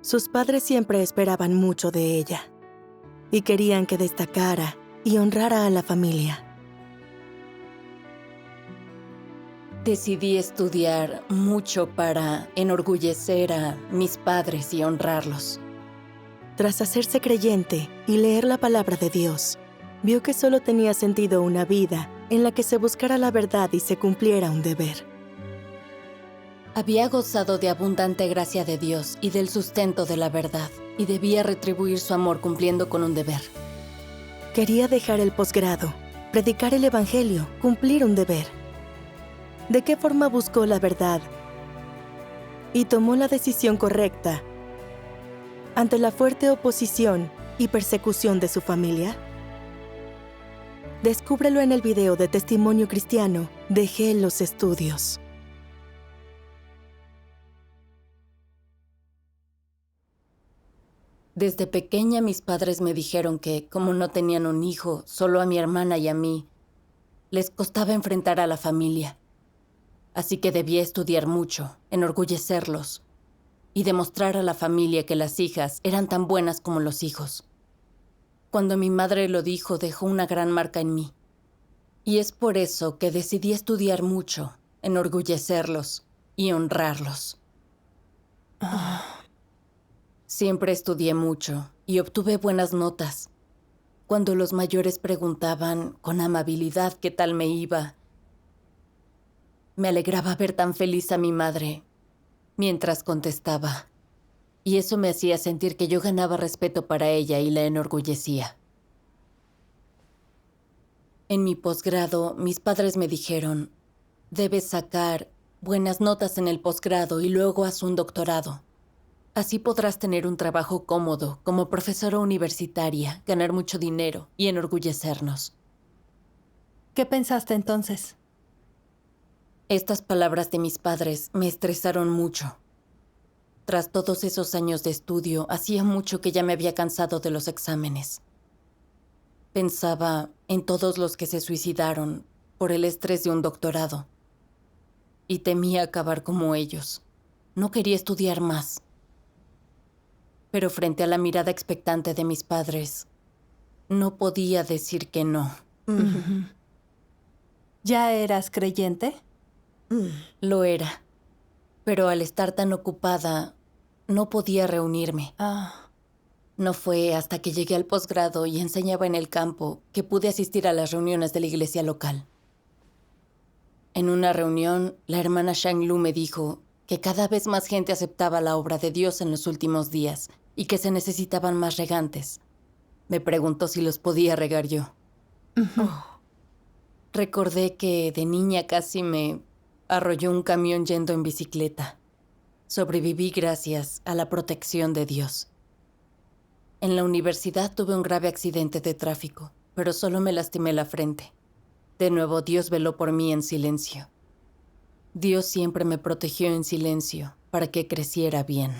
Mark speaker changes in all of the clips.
Speaker 1: Sus padres siempre esperaban mucho de ella y querían que destacara y honrara a la familia.
Speaker 2: Decidí estudiar mucho para enorgullecer a mis padres y honrarlos.
Speaker 1: Tras hacerse creyente y leer la palabra de Dios, vio que solo tenía sentido una vida en la que se buscara la verdad y se cumpliera un deber.
Speaker 2: Había gozado de abundante gracia de Dios y del sustento de la verdad, y debía retribuir su amor cumpliendo con un deber.
Speaker 1: Quería dejar el posgrado, predicar el evangelio, cumplir un deber. ¿De qué forma buscó la verdad? Y tomó la decisión correcta ante la fuerte oposición y persecución de su familia. Descúbrelo en el video de Testimonio Cristiano, Dejé los estudios.
Speaker 2: Desde pequeña mis padres me dijeron que, como no tenían un hijo, solo a mi hermana y a mí, les costaba enfrentar a la familia. Así que debía estudiar mucho, enorgullecerlos y demostrar a la familia que las hijas eran tan buenas como los hijos. Cuando mi madre lo dijo, dejó una gran marca en mí. Y es por eso que decidí estudiar mucho, enorgullecerlos y honrarlos. Siempre estudié mucho y obtuve buenas notas. Cuando los mayores preguntaban con amabilidad qué tal me iba, me alegraba ver tan feliz a mi madre mientras contestaba. Y eso me hacía sentir que yo ganaba respeto para ella y la enorgullecía. En mi posgrado, mis padres me dijeron, debes sacar buenas notas en el posgrado y luego haz un doctorado. Así podrás tener un trabajo cómodo como profesora universitaria, ganar mucho dinero y enorgullecernos.
Speaker 3: ¿Qué pensaste entonces?
Speaker 2: Estas palabras de mis padres me estresaron mucho. Tras todos esos años de estudio, hacía mucho que ya me había cansado de los exámenes. Pensaba en todos los que se suicidaron por el estrés de un doctorado. Y temía acabar como ellos. No quería estudiar más. Pero frente a la mirada expectante de mis padres, no podía decir que no.
Speaker 3: ¿Ya eras creyente?
Speaker 2: Lo era. Pero al estar tan ocupada, no podía reunirme. No fue hasta que llegué al posgrado y enseñaba en el campo que pude asistir a las reuniones de la iglesia local. En una reunión, la hermana Shang Lu me dijo que cada vez más gente aceptaba la obra de Dios en los últimos días y que se necesitaban más regantes. Me preguntó si los podía regar yo. Recordé que de niña casi me arrolló un camión yendo en bicicleta. Sobreviví gracias a la protección de Dios. En la universidad tuve un grave accidente de tráfico, pero solo me lastimé la frente. De nuevo, Dios veló por mí en silencio. Dios siempre me protegió en silencio para que creciera bien.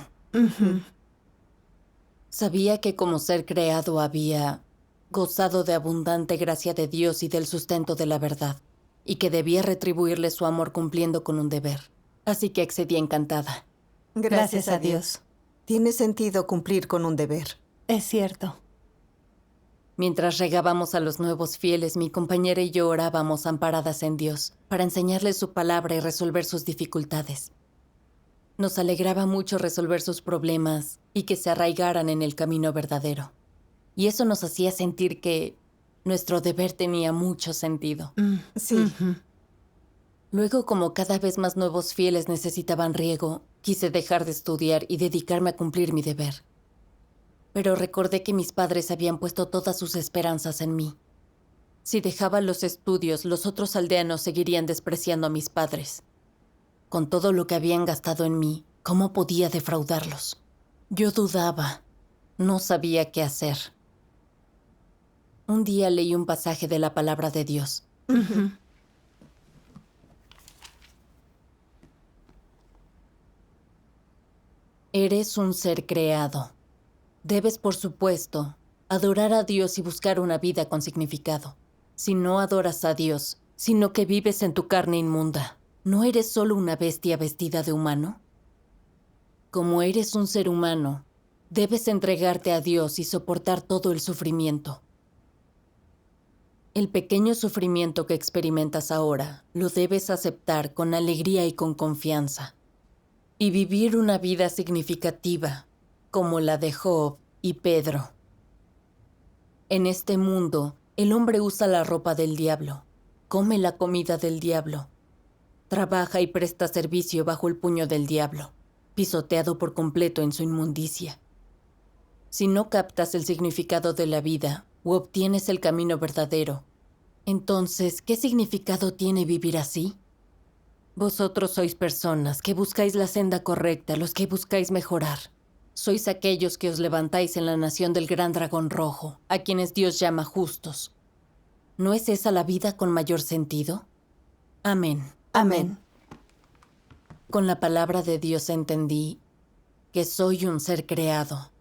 Speaker 2: Sabía que como ser creado había gozado de abundante gracia de Dios y del sustento de la verdad, y que debía retribuirle su amor cumpliendo con un deber. Así que accedí encantada.
Speaker 3: Gracias a Dios.
Speaker 4: Tiene sentido cumplir con un deber.
Speaker 3: Es cierto.
Speaker 2: Mientras regábamos a los nuevos fieles, mi compañera y yo orábamos amparadas en Dios para enseñarles su palabra y resolver sus dificultades. Nos alegraba mucho resolver sus problemas y que se arraigaran en el camino verdadero. Y eso nos hacía sentir que nuestro deber tenía mucho sentido.
Speaker 4: Sí.
Speaker 2: Luego, como cada vez más nuevos fieles necesitaban riego, quise dejar de estudiar y dedicarme a cumplir mi deber. Pero recordé que mis padres habían puesto todas sus esperanzas en mí. Si dejaba los estudios, los otros aldeanos seguirían despreciando a mis padres. Con todo lo que habían gastado en mí, ¿cómo podía defraudarlos? Yo dudaba. No sabía qué hacer. Un día leí un pasaje de la palabra de Dios. Eres un ser creado. Debes, por supuesto, adorar a Dios y buscar una vida con significado. Si no adoras a Dios, sino que vives en tu carne inmunda, ¿no eres solo una bestia vestida de humano? Como eres un ser humano, Debes entregarte a Dios y soportar todo el sufrimiento. El pequeño sufrimiento que experimentas ahora lo debes aceptar con alegría y con confianza, y vivir una vida significativa como la de Job y Pedro. En este mundo, el hombre usa la ropa del diablo, come la comida del diablo, trabaja y presta servicio bajo el puño del diablo, pisoteado por completo en su inmundicia. Si no captas el significado de la vida o obtienes el camino verdadero, entonces, ¿qué significado tiene vivir así? Vosotros sois personas que buscáis la senda correcta, los que buscáis mejorar. Sois aquellos que os levantáis en la nación del gran dragón rojo, a quienes Dios llama justos. ¿No es esa la vida con mayor sentido? Amén.
Speaker 3: Amén.
Speaker 2: Con la palabra de Dios entendí que soy un ser creado,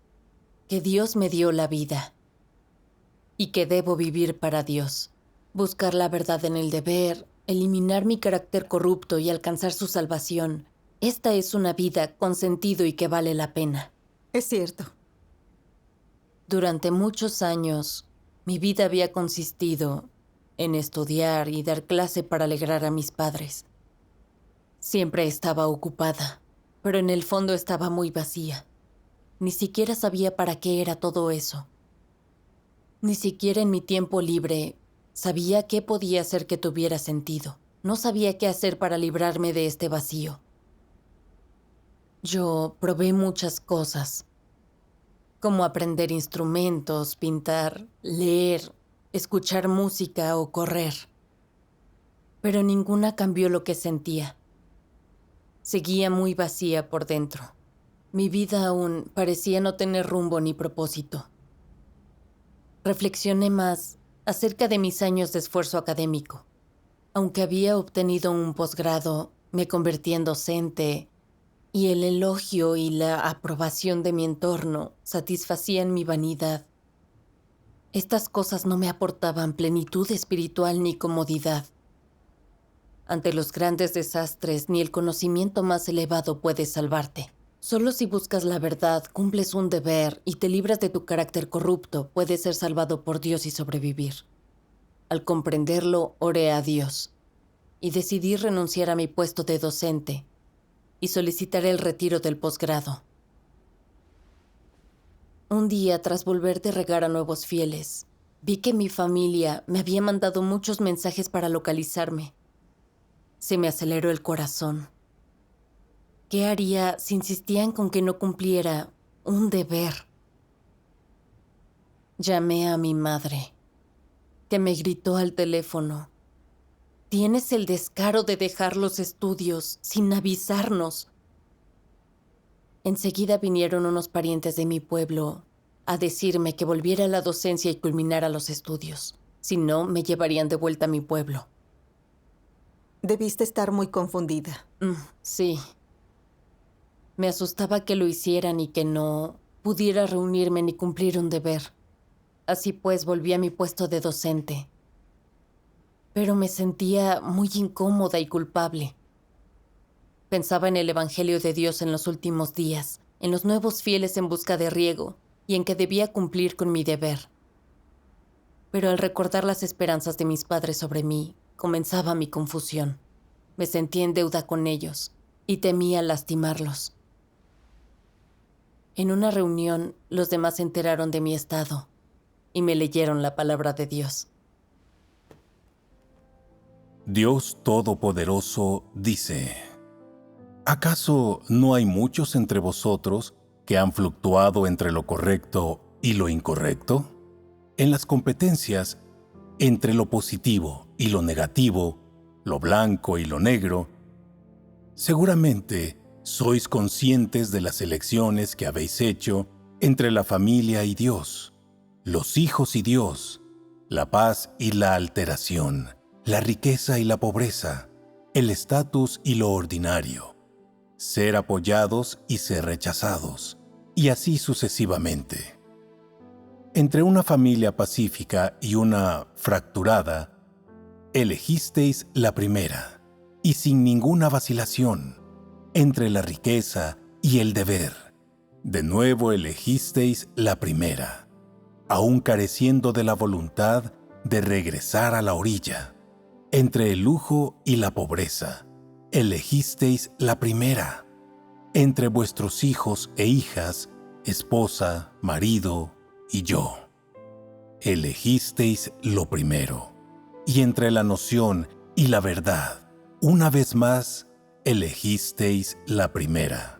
Speaker 2: que Dios me dio la vida y que debo vivir para Dios, buscar la verdad en el deber, eliminar mi carácter corrupto y alcanzar su salvación. Esta es una vida con sentido y que vale la pena.
Speaker 4: Es cierto.
Speaker 2: Durante muchos años, mi vida había consistido en estudiar y dar clase para alegrar a mis padres. Siempre estaba ocupada, pero en el fondo estaba muy vacía. Ni siquiera sabía para qué era todo eso. Ni siquiera en mi tiempo libre sabía qué podía hacer que tuviera sentido. No sabía qué hacer para librarme de este vacío. Yo probé muchas cosas, como aprender instrumentos, pintar, leer, escuchar música o correr. Pero ninguna cambió lo que sentía. Seguía muy vacía por dentro. Mi vida aún parecía no tener rumbo ni propósito. Reflexioné más acerca de mis años de esfuerzo académico. Aunque había obtenido un posgrado, me convertí en docente y el elogio y la aprobación de mi entorno satisfacían mi vanidad. Estas cosas no me aportaban plenitud espiritual ni comodidad. Ante los grandes desastres, ni el conocimiento más elevado puede salvarte. Solo si buscas la verdad, cumples un deber y te libras de tu carácter corrupto, puedes ser salvado por Dios y sobrevivir. Al comprenderlo, oré a Dios y decidí renunciar a mi puesto de docente y solicitar el retiro del posgrado. Un día, tras volver de regar a nuevos fieles, vi que mi familia me había mandado muchos mensajes para localizarme. Se me aceleró el corazón. ¿Qué haría si insistían con que no cumpliera un deber? Llamé a mi madre, que me gritó al teléfono: «Tienes el descaro de dejar los estudios sin avisarnos». Enseguida vinieron unos parientes de mi pueblo a decirme que volviera a la docencia y culminara los estudios. Si no, me llevarían de vuelta a mi pueblo.
Speaker 4: Debiste estar muy confundida.
Speaker 2: Sí. Me asustaba que lo hicieran y que no pudiera reunirme ni cumplir un deber. Así pues, volví a mi puesto de docente. Pero me sentía muy incómoda y culpable. Pensaba en el Evangelio de Dios en los últimos días, en los nuevos fieles en busca de riego y en que debía cumplir con mi deber. Pero al recordar las esperanzas de mis padres sobre mí, comenzaba mi confusión. Me sentía en deuda con ellos y temía lastimarlos. En una reunión, los demás se enteraron de mi estado y me leyeron la palabra de Dios.
Speaker 5: Dios Todopoderoso dice: ¿acaso no hay muchos entre vosotros que han fluctuado entre lo correcto y lo incorrecto? En las competencias, entre lo positivo y lo negativo, lo blanco y lo negro, seguramente sois conscientes de las elecciones que habéis hecho entre la familia y Dios, los hijos y Dios, la paz y la alteración, la riqueza y la pobreza, el estatus y lo ordinario, ser apoyados y ser rechazados, y así sucesivamente. Entre una familia pacífica y una fracturada, elegisteis la primera, y sin ninguna vacilación, entre la riqueza y el deber, De nuevo elegisteis la primera, aún careciendo de la voluntad de regresar a la orilla. Entre el lujo y la pobreza, elegisteis la primera. Entre vuestros hijos e hijas, esposa, marido y yo, elegisteis lo primero. Y entre la noción y la verdad, una vez más, elegisteis la primera.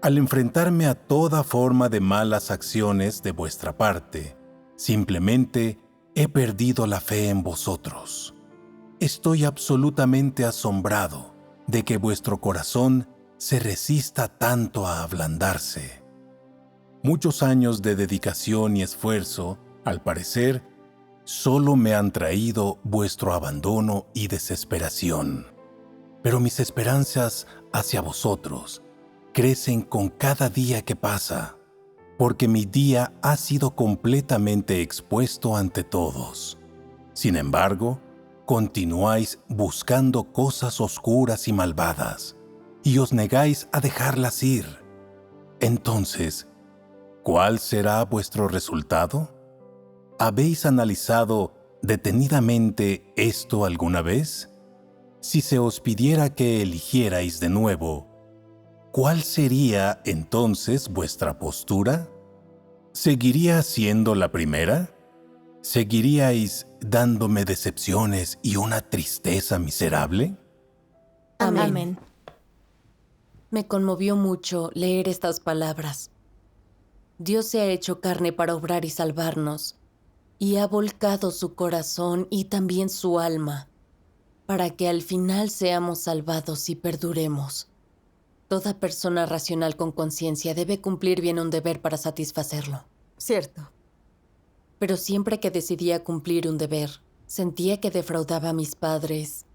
Speaker 5: Al enfrentarme a toda forma de malas acciones de vuestra parte, simplemente he perdido la fe en vosotros. Estoy absolutamente asombrado de que vuestro corazón se resista tanto a ablandarse. Muchos años de dedicación y esfuerzo, al parecer, solo me han traído vuestro abandono y desesperación. Pero mis esperanzas hacia vosotros crecen con cada día que pasa, porque mi día ha sido completamente expuesto ante todos. Sin embargo, continuáis buscando cosas oscuras y malvadas, y os negáis a dejarlas ir. Entonces, ¿cuál será vuestro resultado? ¿Habéis analizado detenidamente esto alguna vez? Si se os pidiera que eligierais de nuevo, ¿cuál sería entonces vuestra postura? ¿Seguiría siendo la primera? ¿Seguiríais dándome decepciones y una tristeza miserable?
Speaker 3: Amén.
Speaker 2: Me conmovió mucho leer estas palabras. Dios se ha hecho carne para obrar y salvarnos, y ha volcado su corazón y también su alma, para que al final seamos salvados y perduremos. Toda persona racional con conciencia debe cumplir bien un deber para satisfacerlo.
Speaker 4: Cierto.
Speaker 2: Pero siempre que decidía cumplir un deber, sentía que defraudaba a mis padres,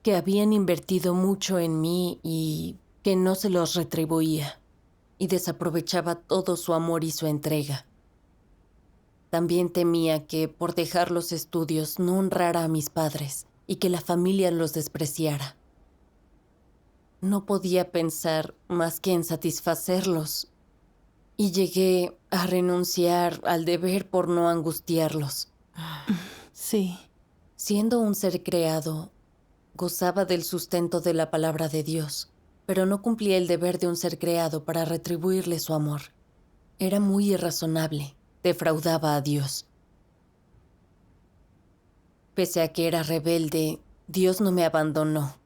Speaker 2: que habían invertido mucho en mí y que no se los retribuía, y desaprovechaba todo su amor y su entrega. También temía que, por dejar los estudios, no honrara a mis padres y que la familia los despreciara. No podía pensar más que en satisfacerlos, y llegué a renunciar al deber por no angustiarlos.
Speaker 3: Sí.
Speaker 2: Siendo un ser creado, gozaba del sustento de la palabra de Dios, pero no cumplía el deber de un ser creado para retribuirle su amor. Era muy irrazonable, defraudaba a Dios. Pese a que era rebelde, Dios no me abandonó.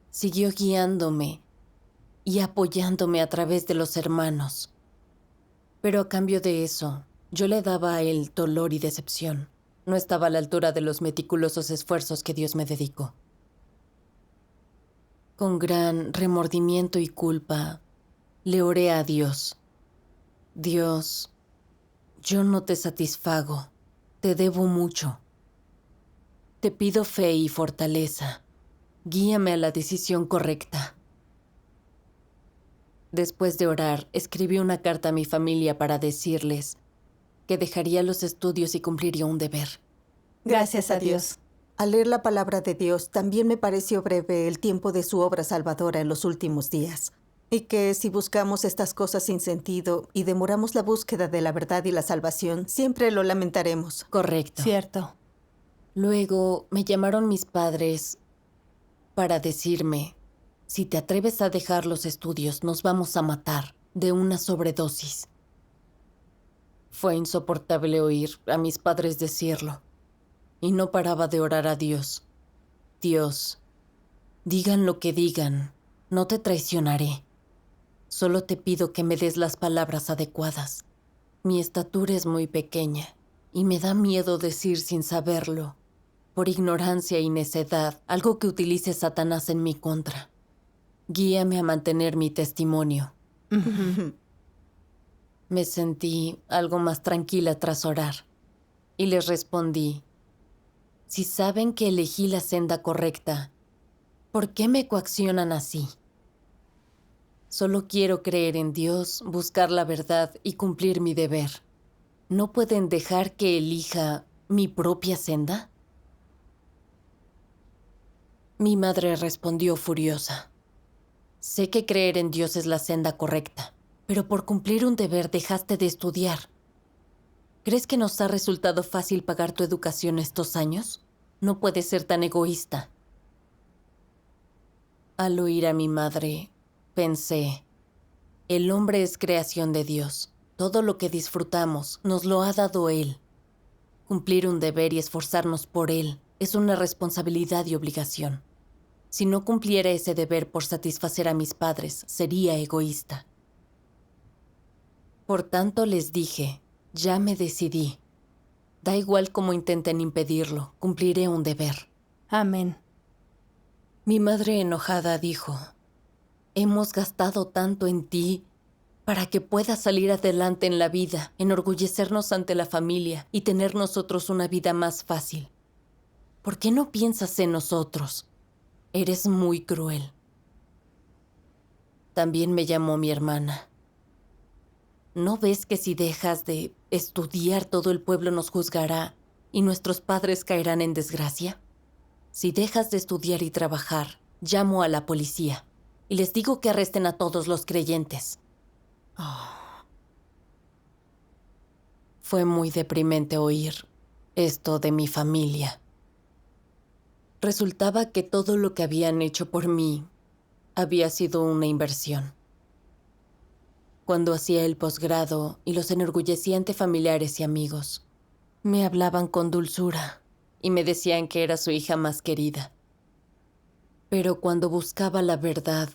Speaker 2: Siguió guiándome y apoyándome a través de los hermanos. Pero a cambio de eso, yo le daba a él dolor y decepción. No estaba a la altura de los meticulosos esfuerzos que Dios me dedicó. Con gran remordimiento y culpa, le oré a Dios. Dios, yo no te satisfago, te debo mucho. Te pido fe y fortaleza. Guíame a la decisión correcta. Después de orar, escribí una carta a mi familia para decirles que dejaría los estudios y cumpliría un deber.
Speaker 3: Gracias a Dios.
Speaker 4: Al leer la palabra de Dios, también me pareció breve el tiempo de su obra salvadora en los últimos días. Y que si buscamos estas cosas sin sentido y demoramos la búsqueda de la verdad y la salvación, siempre lo lamentaremos.
Speaker 2: Correcto.
Speaker 3: Cierto.
Speaker 2: Luego me llamaron mis padres para decirme, si te atreves a dejar los estudios, nos vamos a matar de una sobredosis. Fue insoportable oír a mis padres decirlo, y no paraba de orar a Dios. Dios, digan lo que digan, no te traicionaré. Solo te pido que me des las palabras adecuadas. Mi estatura es muy pequeña, y me da miedo decir sin saberlo, por ignorancia y necedad, algo que utilice Satanás en mi contra. Guíame a mantener mi testimonio. Me sentí algo más tranquila tras orar, y les respondí, si saben que elegí la senda correcta, ¿por qué me coaccionan así? Solo quiero creer en Dios, buscar la verdad y cumplir mi deber. ¿No pueden dejar que elija mi propia senda? Mi madre respondió furiosa. Sé que creer en Dios es la senda correcta, pero por cumplir un deber dejaste de estudiar. ¿Crees que nos ha resultado fácil pagar tu educación estos años? No puedes ser tan egoísta. Al oír a mi madre, pensé, el hombre es creación de Dios. Todo lo que disfrutamos nos lo ha dado Él. Cumplir un deber y esforzarnos por Él es una responsabilidad y obligación. Si no cumpliera ese deber por satisfacer a mis padres, sería egoísta. Por tanto les dije, ya me decidí. Da igual cómo intenten impedirlo, cumpliré un deber.
Speaker 3: Amén.
Speaker 2: Mi madre enojada dijo, hemos gastado tanto en ti para que puedas salir adelante en la vida, enorgullecernos ante la familia y tener nosotros una vida más fácil. ¿Por qué no piensas en nosotros? Eres muy cruel. También me llamó mi hermana. ¿No ves que si dejas de estudiar todo el pueblo nos juzgará y nuestros padres caerán en desgracia? Si dejas de estudiar y trabajar, llamo a la policía y les digo que arresten a todos los creyentes. Fue muy deprimente oír esto de mi familia. Resultaba que todo lo que habían hecho por mí había sido una inversión. Cuando hacía el posgrado y los enorgullecía ante familiares y amigos, me hablaban con dulzura y me decían que era su hija más querida. Pero cuando buscaba la verdad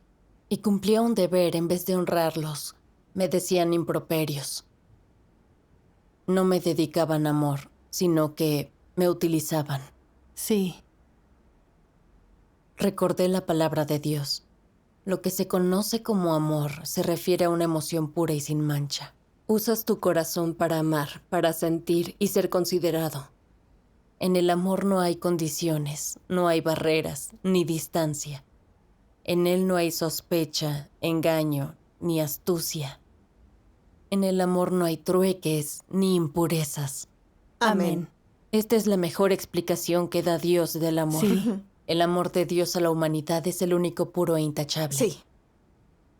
Speaker 2: y cumplía un deber en vez de honrarlos, me decían improperios. No me dedicaban amor, sino que me utilizaban.
Speaker 3: Sí.
Speaker 2: Recordé la palabra de Dios. Lo que se conoce como amor se refiere a una emoción pura y sin mancha. Usas tu corazón para amar, para sentir y ser considerado. En el amor no hay condiciones, no hay barreras, ni distancia. En él no hay sospecha, engaño, ni astucia. En el amor no hay trueques, ni impurezas.
Speaker 3: Amén.
Speaker 2: Esta es la mejor explicación que da Dios del amor.
Speaker 3: Sí.
Speaker 2: El amor de Dios a la humanidad es el único puro e intachable.
Speaker 4: Sí.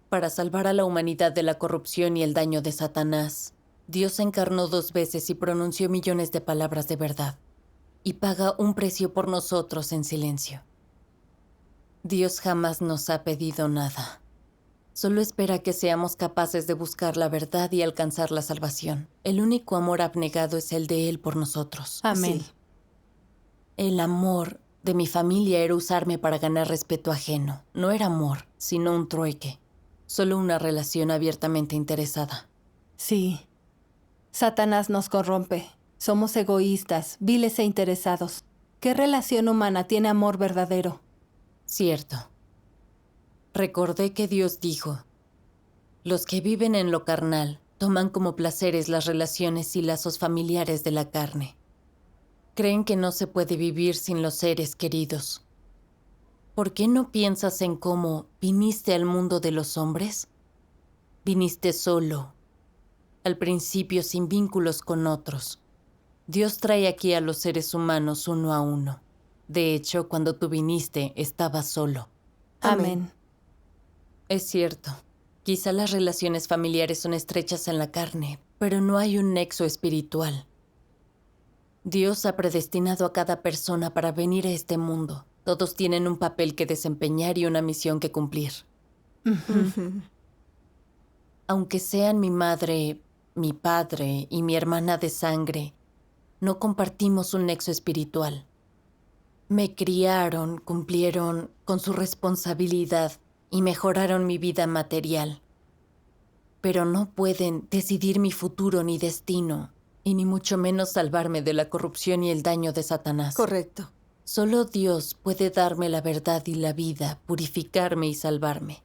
Speaker 2: Para salvar a la humanidad de la corrupción y el daño de Satanás, Dios se encarnó 2 veces y pronunció millones de palabras de verdad, y paga un precio por nosotros en silencio. Dios jamás nos ha pedido nada. Solo espera que seamos capaces de buscar la verdad y alcanzar la salvación. El único amor abnegado es el de Él por nosotros.
Speaker 3: Amén.
Speaker 4: Sí.
Speaker 2: El amor de mi familia era usarme para ganar respeto ajeno. No era amor, sino un trueque. Solo una relación abiertamente interesada.
Speaker 3: Sí. Satanás nos corrompe. Somos egoístas, viles e interesados. ¿Qué relación humana tiene amor verdadero?
Speaker 2: Cierto. Recordé que Dios dijo, los que viven en lo carnal toman como placeres las relaciones y lazos familiares de la carne. Creen que no se puede vivir sin los seres queridos. ¿Por qué no piensas en cómo viniste al mundo de los hombres? Viniste solo, al principio sin vínculos con otros. Dios trae aquí a los seres humanos uno a uno. De hecho, cuando tú viniste, estabas solo.
Speaker 3: Amén.
Speaker 2: Es cierto, quizá las relaciones familiares son estrechas en la carne, pero no hay un nexo espiritual. Dios ha predestinado a cada persona para venir a este mundo. Todos tienen un papel que desempeñar y una misión que cumplir. Aunque sean mi madre, mi padre y mi hermana de sangre, no compartimos un nexo espiritual. Me criaron, cumplieron con su responsabilidad y mejoraron mi vida material. Pero no pueden decidir mi futuro ni destino, y ni mucho menos salvarme de la corrupción y el daño de Satanás.
Speaker 4: Correcto.
Speaker 2: Solo Dios puede darme la verdad y la vida, purificarme y salvarme.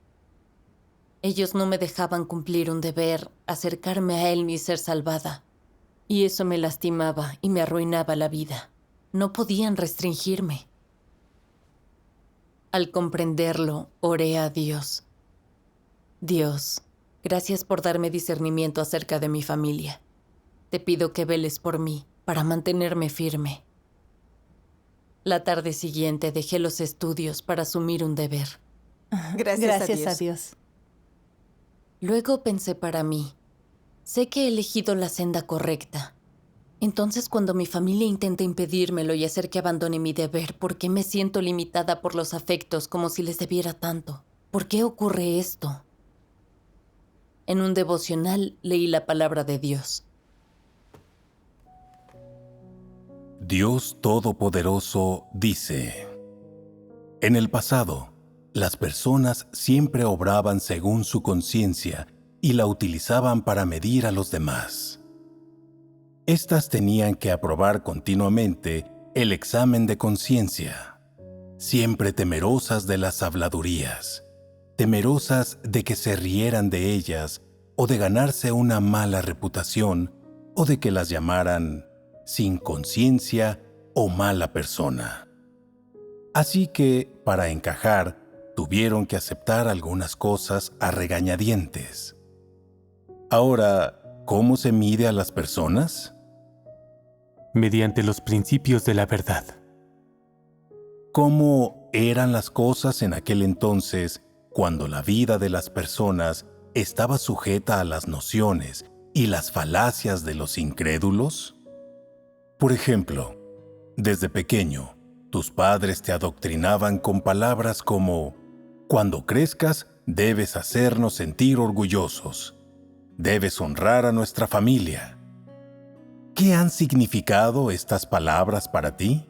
Speaker 2: Ellos no me dejaban cumplir un deber, acercarme a Él ni ser salvada. Y eso me lastimaba y me arruinaba la vida. No podían restringirme. Al comprenderlo, oré a Dios. Dios, gracias por darme discernimiento acerca de mi familia. Te pido que veles por mí para mantenerme firme. La tarde siguiente dejé los estudios para asumir un deber.
Speaker 4: Gracias a
Speaker 3: Gracias
Speaker 4: Dios.
Speaker 3: a Dios.
Speaker 2: Luego pensé para mí, sé que he elegido la senda correcta. Entonces, cuando mi familia intenta impedírmelo y hacer que abandone mi deber, ¿por qué me siento limitada por los afectos como si les debiera tanto? ¿Por qué ocurre esto? En un devocional leí la palabra de Dios.
Speaker 5: Dios Todopoderoso dice: en el pasado, las personas siempre obraban según su conciencia y la utilizaban para medir a los demás. Estas tenían que aprobar continuamente el examen de conciencia, siempre temerosas de las habladurías, temerosas de que se rieran de ellas o de ganarse una mala reputación o de que las llamaran sin conciencia o mala persona. Así que, para encajar, tuvieron que aceptar algunas cosas a regañadientes. Ahora, ¿cómo se mide a las personas?
Speaker 6: Mediante los principios de la verdad.
Speaker 5: ¿Cómo eran las cosas en aquel entonces cuando la vida de las personas estaba sujeta a las nociones y las falacias de los incrédulos? Por ejemplo, desde pequeño, tus padres te adoctrinaban con palabras como: cuando crezcas, debes hacernos sentir orgullosos. Debes honrar a nuestra familia. ¿Qué han significado estas palabras para ti?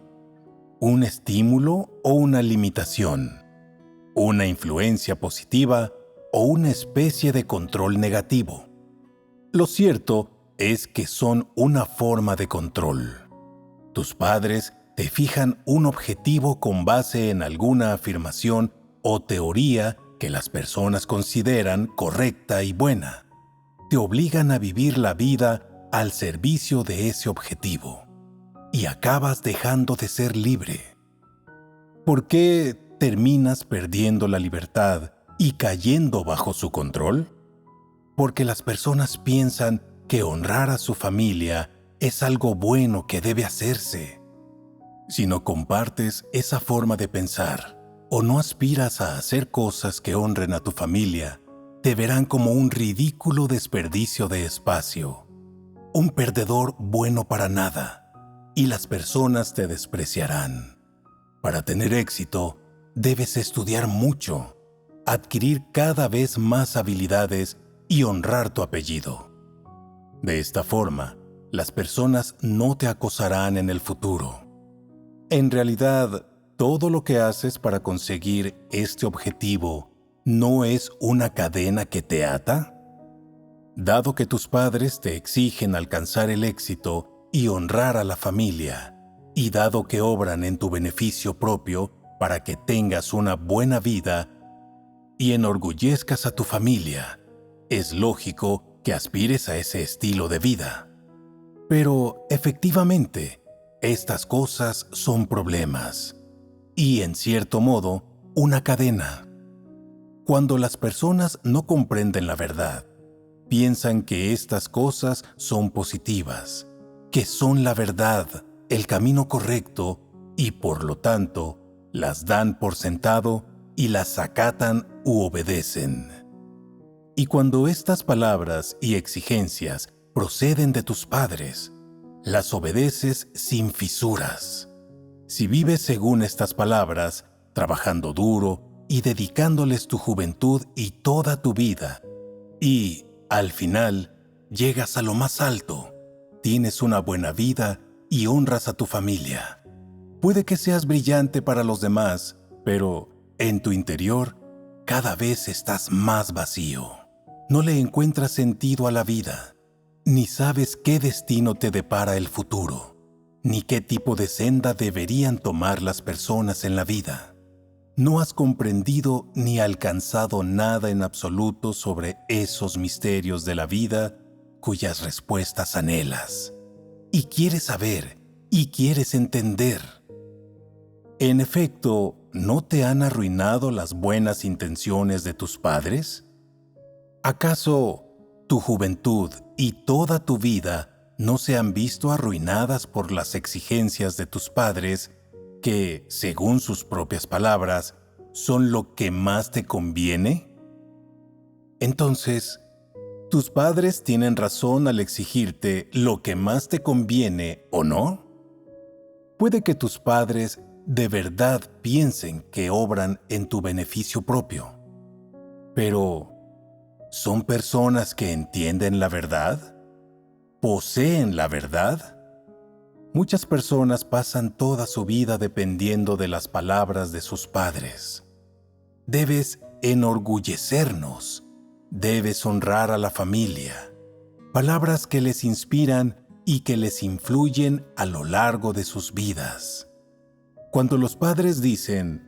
Speaker 5: ¿Un estímulo o una limitación? ¿Una influencia positiva o una especie de control negativo? Lo cierto es que son una forma de control. Tus padres te fijan un objetivo con base en alguna afirmación o teoría que las personas consideran correcta y buena. Te obligan a vivir la vida al servicio de ese objetivo y acabas dejando de ser libre. ¿Por qué terminas perdiendo la libertad y cayendo bajo su control? Porque las personas piensan que honrar a su familia es algo bueno que debe hacerse. Si no compartes esa forma de pensar o no aspiras a hacer cosas que honren a tu familia, te verán como un ridículo desperdicio de espacio, un perdedor bueno para nada, y las personas te despreciarán. Para tener éxito, debes estudiar mucho, adquirir cada vez más habilidades y honrar tu apellido. De esta forma, las personas no te acosarán en el futuro. En realidad, todo lo que haces para conseguir este objetivo ¿no es una cadena que te ata? Dado que tus padres te exigen alcanzar el éxito y honrar a la familia, y dado que obran en tu beneficio propio para que tengas una buena vida y enorgullezcas a tu familia, es lógico que aspires a ese estilo de vida. Pero, efectivamente, estas cosas son problemas y, en cierto modo, una cadena. Cuando las personas no comprenden la verdad, piensan que estas cosas son positivas, que son la verdad, el camino correcto, y por lo tanto, las dan por sentado y las acatan u obedecen. Y cuando estas palabras y exigencias proceden de tus padres, las obedeces sin fisuras. Si vives según estas palabras, trabajando duro y dedicándoles tu juventud y toda tu vida, y, al final, llegas a lo más alto, tienes una buena vida y honras a tu familia. Puede que seas brillante para los demás, pero en tu interior cada vez estás más vacío. No le encuentras sentido a la vida, ni sabes qué destino te depara el futuro, ni qué tipo de senda deberían tomar las personas en la vida. No has comprendido ni alcanzado nada en absoluto sobre esos misterios de la vida cuyas respuestas anhelas. Y quieres saber, y quieres entender. En efecto, ¿no te han arruinado las buenas intenciones de tus padres? ¿Acaso tu juventud y toda tu vida no se han visto arruinadas por las exigencias de tus padres que, según sus propias palabras, son lo que más te conviene? Entonces, ¿tus padres tienen razón al exigirte lo que más te conviene o no? Puede que tus padres de verdad piensen que obran en tu beneficio propio, pero ¿son personas que entienden la verdad? ¿Poseen la verdad? Muchas personas pasan toda su vida dependiendo de las palabras de sus padres. Debes enorgullecernos, debes honrar a la familia, palabras que les inspiran y que les influyen a lo largo de sus vidas. Cuando los padres dicen,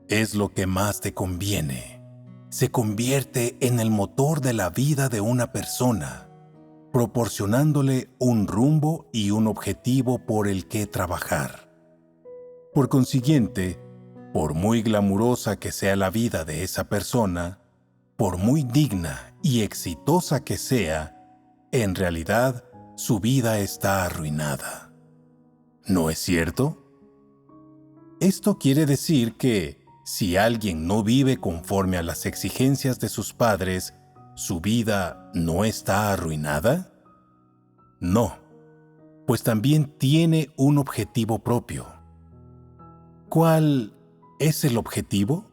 Speaker 5: es lo que más te conviene, se convierte en el motor de la vida de una persona, proporcionándole un rumbo y un objetivo por el que trabajar. Por consiguiente, por muy glamurosa que sea la vida de esa persona, por muy digna y exitosa que sea, en realidad su vida está arruinada. ¿No es cierto? Esto quiere decir que, si alguien no vive conforme a las exigencias de sus padres, ¿su vida no está arruinada? No, pues también tiene un objetivo propio. ¿Cuál es el objetivo?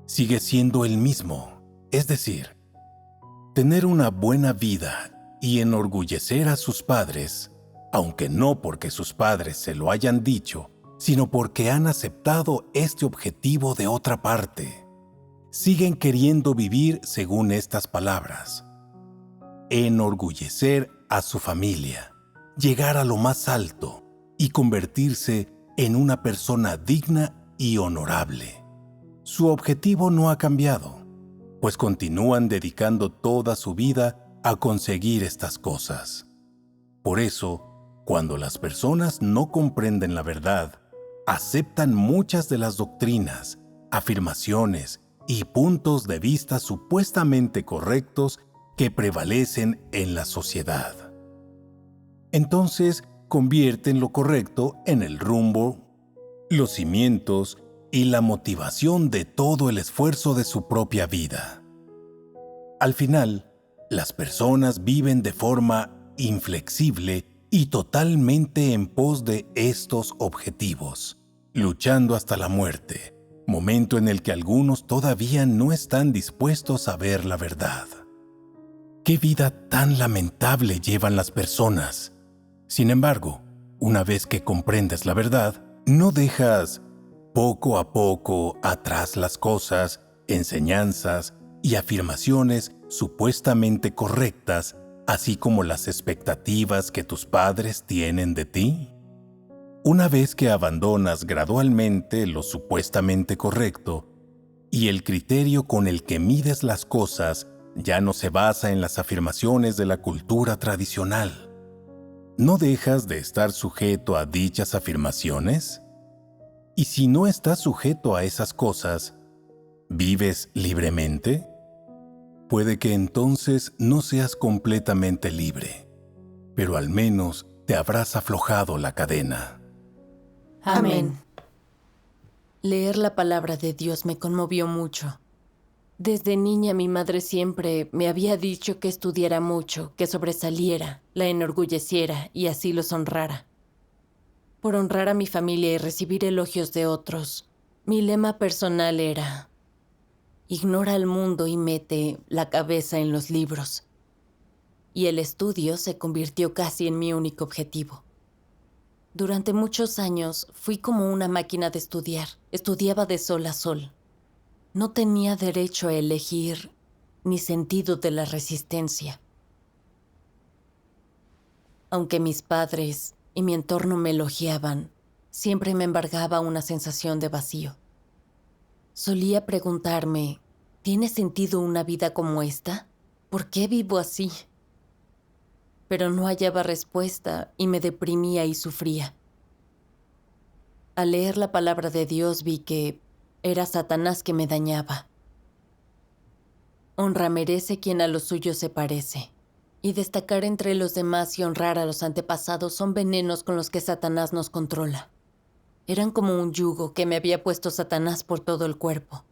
Speaker 5: Sigue siendo el mismo, es decir, tener una buena vida y enorgullecer a sus padres, aunque no porque sus padres se lo hayan dicho, sino porque han aceptado este objetivo de otra parte. Siguen queriendo vivir según estas palabras. Enorgullecer a su familia, llegar a lo más alto y convertirse en una persona digna y honorable. Su objetivo no ha cambiado, pues continúan dedicando toda su vida a conseguir estas cosas. Por eso, cuando las personas no comprenden la verdad, aceptan muchas de las doctrinas, afirmaciones y puntos de vista supuestamente correctos que prevalecen en la sociedad. Entonces, convierten lo correcto en el rumbo, los cimientos y la motivación de todo el esfuerzo de su propia vida. Al final, las personas viven de forma inflexible y totalmente en pos de estos objetivos, luchando hasta la muerte, momento en el que algunos todavía no están dispuestos a ver la verdad. ¡Qué vida tan lamentable llevan las personas! Sin embargo, una vez que comprendes la verdad, no dejas poco a poco atrás las cosas, enseñanzas y afirmaciones supuestamente correctas, así como las expectativas que tus padres tienen de ti. Una vez que abandonas gradualmente lo supuestamente correcto y el criterio con el que mides las cosas ya no se basa en las afirmaciones de la cultura tradicional, ¿no dejas de estar sujeto a dichas afirmaciones? Y si no estás sujeto a esas cosas, ¿vives libremente? Puede que entonces no seas completamente libre, pero al menos te habrás aflojado la cadena.
Speaker 3: Amén.
Speaker 2: Leer la palabra de Dios me conmovió mucho. Desde niña mi madre siempre me había dicho que estudiara mucho, que sobresaliera, la enorgulleciera y así los honrara. Por honrar a mi familia y recibir elogios de otros, mi lema personal era: ignora al mundo y mete la cabeza en los libros. Y el estudio se convirtió casi en mi único objetivo. Durante muchos años fui como una máquina de estudiar. Estudiaba de sol a sol. No tenía derecho a elegir ni sentido de la resistencia. Aunque mis padres y mi entorno me elogiaban, siempre me embargaba una sensación de vacío. Solía preguntarme, ¿tiene sentido una vida como esta? ¿Por qué vivo así? Pero no hallaba respuesta y me deprimía y sufría. Al leer la palabra de Dios vi que era Satanás que me dañaba. Honra merece quien a lo suyo se parece. Y destacar entre los demás y honrar a los antepasados son venenos con los que Satanás nos controla. Eran como un yugo que me había puesto Satanás por todo el cuerpo.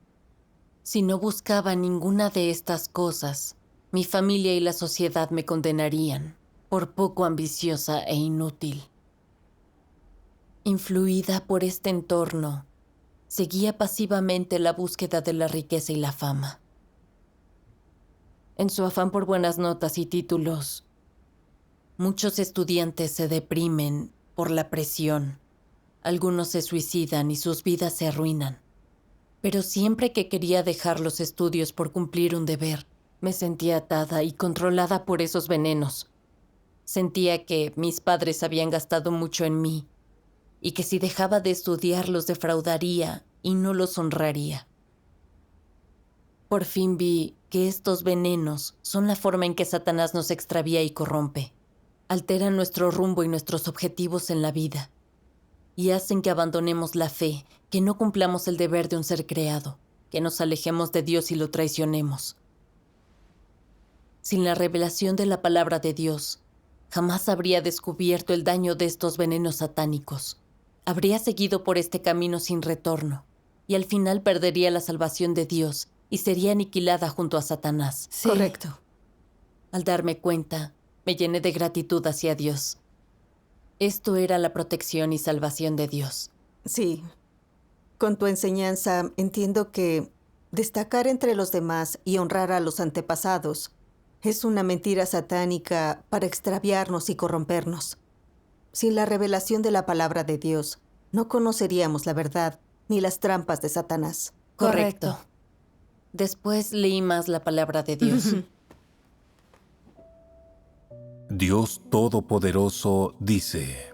Speaker 2: Si no buscaba ninguna de estas cosas, mi familia y la sociedad me condenarían por poco ambiciosa e inútil. Influida por este entorno, seguía pasivamente la búsqueda de la riqueza y la fama. En su afán por buenas notas y títulos, muchos estudiantes se deprimen por la presión. Algunos se suicidan y sus vidas se arruinan. Pero siempre que quería dejar los estudios por cumplir un deber, me sentía atada y controlada por esos venenos. Sentía que mis padres habían gastado mucho en mí y que si dejaba de estudiar los defraudaría y no los honraría. Por fin vi que estos venenos son la forma en que Satanás nos extravía y corrompe. Alteran nuestro rumbo y nuestros objetivos en la vida y hacen que abandonemos la fe, que no cumplamos el deber de un ser creado, que nos alejemos de Dios y lo traicionemos. Sin la revelación de la palabra de Dios, jamás habría descubierto el daño de estos venenos satánicos. Habría seguido por este camino sin retorno, y al final perdería la salvación de Dios y sería aniquilada junto a Satanás.
Speaker 3: Sí.
Speaker 4: Correcto.
Speaker 2: Al darme cuenta, me llené de gratitud hacia Dios. Esto era la protección y salvación de Dios.
Speaker 4: Sí. Con tu enseñanza entiendo que destacar entre los demás y honrar a los antepasados es una mentira satánica para extraviarnos y corrompernos. Sin la revelación de la palabra de Dios, no conoceríamos la verdad ni las trampas de Satanás.
Speaker 2: Correcto. Después leí más la palabra de Dios.
Speaker 5: Dios Todopoderoso dice: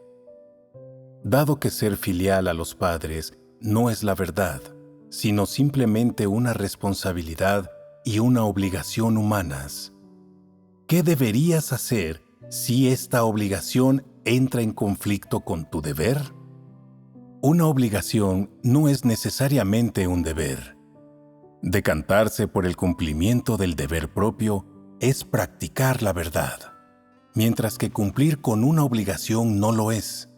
Speaker 5: dado que ser filial a los padres no es la verdad, sino simplemente una responsabilidad y una obligación humanas, ¿qué deberías hacer si esta obligación entra en conflicto con tu deber? Una obligación no es necesariamente un deber. Decantarse por el cumplimiento del deber propio es practicar la verdad, mientras que cumplir con una obligación no lo es.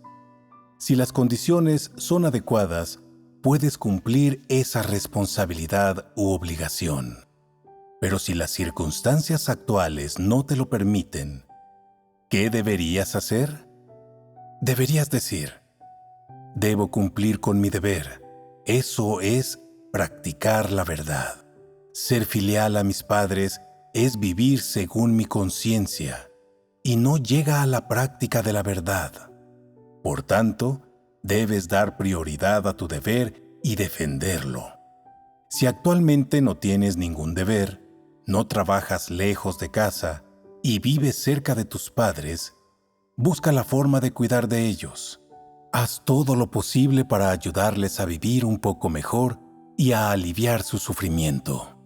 Speaker 5: Si las condiciones son adecuadas, puedes cumplir esa responsabilidad u obligación. Pero si las circunstancias actuales no te lo permiten, ¿qué deberías hacer? Deberías decir: debo cumplir con mi deber. Eso es practicar la verdad. Ser filial a mis padres es vivir según mi conciencia y no llega a la práctica de la verdad. Por tanto, debes dar prioridad a tu deber y defenderlo. Si actualmente no tienes ningún deber, no trabajas lejos de casa y vives cerca de tus padres, busca la forma de cuidar de ellos. Haz todo lo posible para ayudarles a vivir un poco mejor y a aliviar su sufrimiento.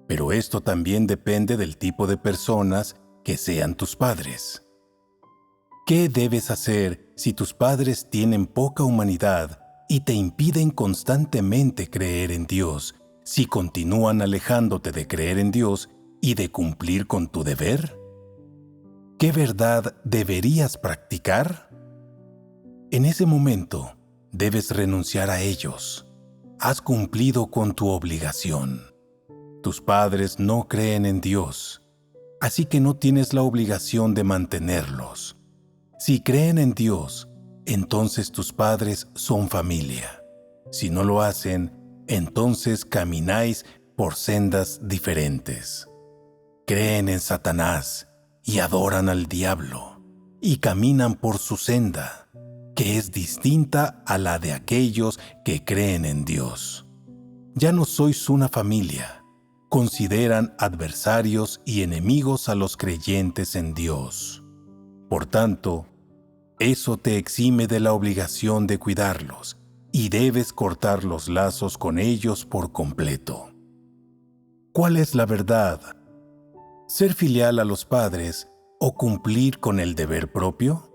Speaker 5: Pero esto también depende del tipo de personas que sean tus padres. ¿Qué debes hacer si tus padres tienen poca humanidad y te impiden constantemente creer en Dios, si continúan alejándote de creer en Dios y de cumplir con tu deber? ¿Qué verdad deberías practicar? En ese momento, debes renunciar a ellos. Has cumplido con tu obligación. Tus padres no creen en Dios, así que no tienes la obligación de mantenerlos. Si creen en Dios, entonces tus padres son familia. Si no lo hacen, entonces camináis por sendas diferentes. Creen en Satanás y adoran al diablo, y caminan por su senda, que es distinta a la de aquellos que creen en Dios. Ya no sois una familia. Consideran adversarios y enemigos a los creyentes en Dios. Por tanto, eso te exime de la obligación de cuidarlos y debes cortar los lazos con ellos por completo. ¿Cuál es la verdad? ¿Ser filial a los padres o cumplir con el deber propio?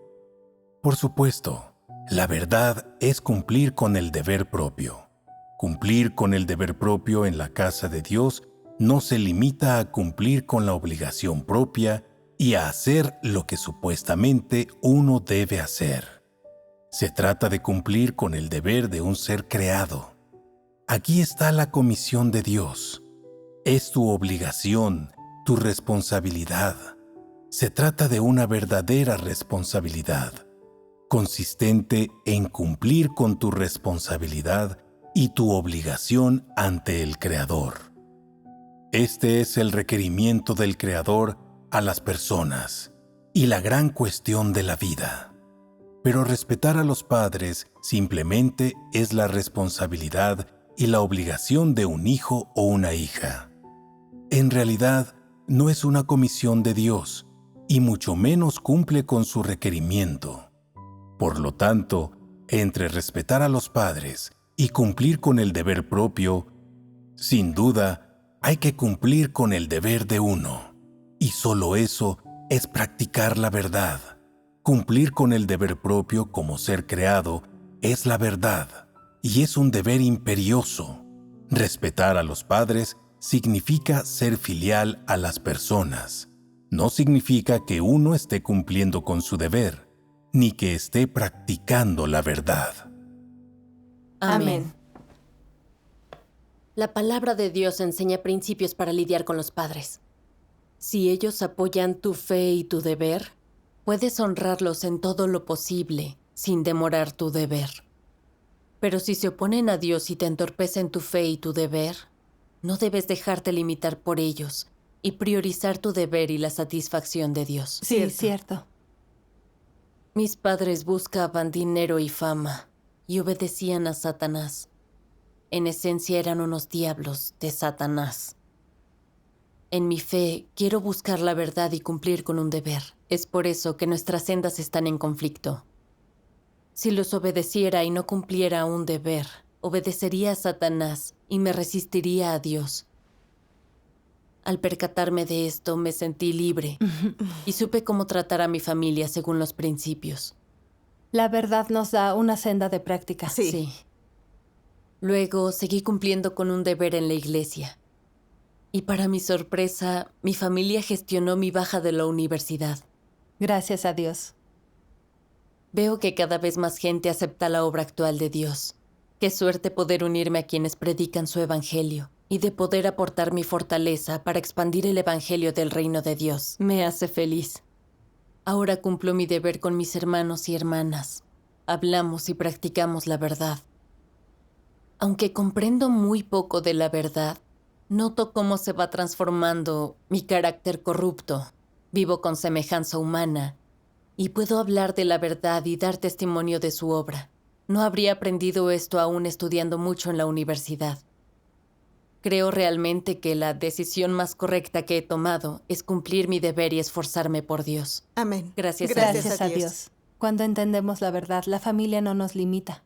Speaker 5: Por supuesto, la verdad es cumplir con el deber propio. Cumplir con el deber propio en la casa de Dios no se limita a cumplir con la obligación propia y a hacer lo que supuestamente uno debe hacer. Se trata de cumplir con el deber de un ser creado. Aquí está la comisión de Dios. Es tu obligación, tu responsabilidad. Se trata de una verdadera responsabilidad, consistente en cumplir con tu responsabilidad y tu obligación ante el Creador. Este es el requerimiento del Creador a las personas y la gran cuestión de la vida. Pero respetar a los padres simplemente es la responsabilidad y la obligación de un hijo o una hija. En realidad, no es una comisión de Dios, y mucho menos cumple con su requerimiento. Por lo tanto, entre respetar a los padres y cumplir con el deber propio, sin duda, hay que cumplir con el deber de uno. Y solo eso es practicar la verdad. Cumplir con el deber propio como ser creado es la verdad, y es un deber imperioso. Respetar a los padres significa ser filial a las personas. No significa que uno esté cumpliendo con su deber, ni que esté practicando la verdad.
Speaker 2: Amén.
Speaker 7: La palabra de Dios enseña principios para lidiar con los padres. Si ellos apoyan tu fe y tu deber, puedes honrarlos en todo lo posible, sin demorar tu deber. Pero si se oponen a Dios y te entorpecen tu fe y tu deber, no debes dejarte limitar por ellos y priorizar tu deber y la satisfacción de Dios.
Speaker 3: Sí, cierto.
Speaker 7: Mis padres buscaban dinero y fama y obedecían a Satanás. En esencia eran unos diablos de Satanás. En mi fe, quiero buscar la verdad y cumplir con un deber. Es por eso que nuestras sendas están en conflicto. Si los obedeciera y no cumpliera un deber, obedecería a Satanás y me resistiría a Dios. Al percatarme de esto, me sentí libre y supe cómo tratar a mi familia según los principios.
Speaker 3: La verdad nos da una senda de práctica.
Speaker 7: Sí. Luego seguí cumpliendo con un deber en la iglesia. Y para mi sorpresa, mi familia gestionó mi baja de la universidad.
Speaker 3: Gracias a Dios.
Speaker 7: Veo que cada vez más gente acepta la obra actual de Dios. Qué suerte poder unirme a quienes predican su evangelio y de poder aportar mi fortaleza para expandir el evangelio del reino de Dios. Me hace feliz. Ahora cumplo mi deber con mis hermanos y hermanas. Hablamos y practicamos la verdad. Aunque comprendo muy poco de la verdad, noto cómo se va transformando mi carácter corrupto. Vivo con semejanza humana y puedo hablar de la verdad y dar testimonio de su obra. No habría aprendido esto aún estudiando mucho en la universidad. Creo realmente que la decisión más correcta que he tomado es cumplir mi deber y esforzarme por Dios.
Speaker 4: Amén.
Speaker 7: Gracias
Speaker 3: Gracias a Dios. Cuando entendemos la verdad, la familia no nos limita.